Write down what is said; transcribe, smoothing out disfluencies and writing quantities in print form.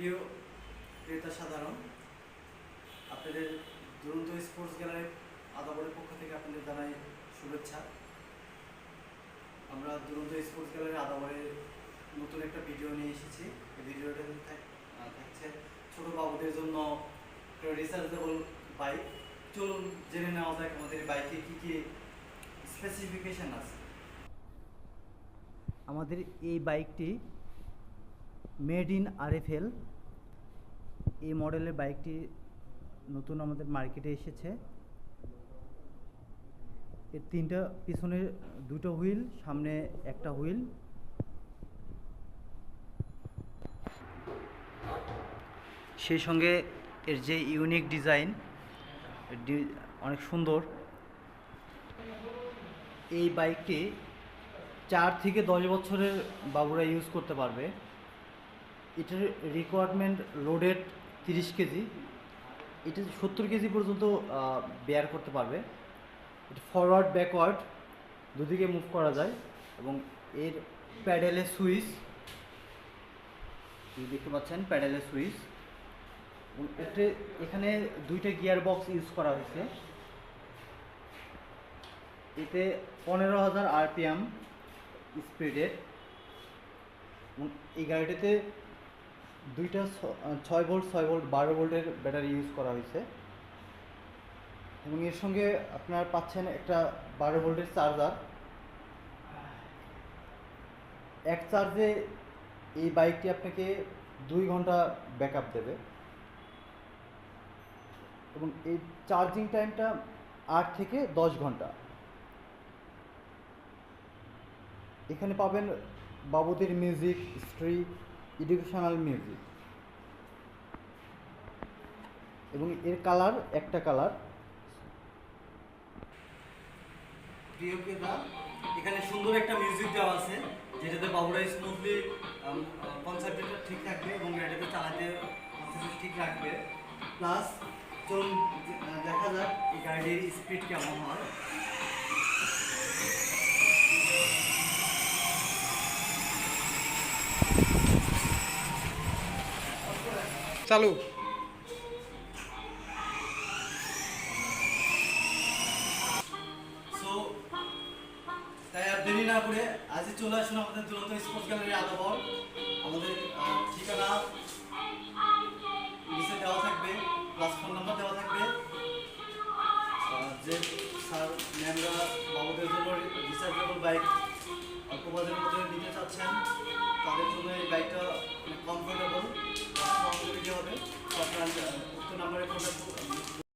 প্রিয় ক্রেতা সাধারণ, আপনাদের দুরন্ত স্পোর্টস গ্যালারি আদাবরের পক্ষ থেকে আপনাদের জানাই শুভেচ্ছা। আমরা দুরন্ত স্পোর্টস গ্যালারি আদাবরে নতুন একটা ভিডিও নিয়ে এসেছি। এই ভিডিওটা থাকছে ছোট বাবুদের জন্য রিচার্জেবল বাইক। চলুন জেনে নেওয়া যাক আমাদের বাইকে কী কী স্পেসিফিকেশন আছে। আমাদের এই বাইকটি মেড ইন RFL এই মডেলের বাইকটি নতুন আমাদের মার্কেটে এসেছে। এর পিছনে দুটো হুইল, সামনে একটা হুইল। সেই সঙ্গে এর যে ইউনিক ডিজাইন অনেক সুন্দর। এই বাইকটি 4 থেকে 10 বছরের বাবুরা ইউজ করতে পারবে। এটার রিকোয়ারমেন্ট লোডেড 30 কেজি, এটা 70 কেজি পর্যন্ত বেয়ার করতে পারবে। এটা ফরওয়ার্ড ব্যাকওয়ার্ড দুদিকে মুভ করা যায় এবং এর প্যাডেলের সুইচ দেখতে পাচ্ছেন, প্যাডেলের সুইচ। এখানে দুইটা গিয়ার বক্স ইউজ করা হয়েছে। এতে 15,000 RPM স্পিডের। এই গাড়িটিতে দুইটা 6 ভোল্ট 12 ভোল্টের ব্যাটারি ইউজ করা হয়েছে এবং এর সঙ্গে আপনার পাচ্ছেন একটা 12 ভোল্টের চার্জার। এক চার্জে এই বাইকটি আপনাকে 2 ঘন্টা ব্যাকআপ দেবে এবং এই চার্জিং টাইমটা 8 থেকে 10 ঘন্টা। এখানে পাবেন বাবুদের মিউজিক, হিস্ট্রি, এডুকেশনাল মিউজিক এবং এর কালার একটা কালার। প্রিয় ক্রেতা, এখানে সুন্দর একটা মিউজিক দেওয়া আছে যেটাতে বাবুরা স্মুথলি কনসেপ্টটা ঠিক থাকবে এবং গাড়িটাকে চালাতে কনসেপ্ট ঠিক রাখবে। প্লাস চলুন দেখা যাক এই গাড়ির স্পিড কেমন হয়। চালু। তাই আর দেরি না করে আজই চলে আসুন আমাদের দুরন্ত স্পোর্টস গ্যালারি আদাবর। আমাদের ঠিকানা নিচে দেওয়া থাকবে, প্লাস ফোন নাম্বার দেওয়া থাকবে। যে স্যার ম্যামরা বাবুদের জন্য রিচার্জেবল বাইক অল্প বাজারের মধ্যে নিতে চাচ্ছেন, তাদের জন্য এই বাইকটা কমফোর্টেবল হবে। তো আপনার উক্ত নাম্বারে কন্ট্যাক্ট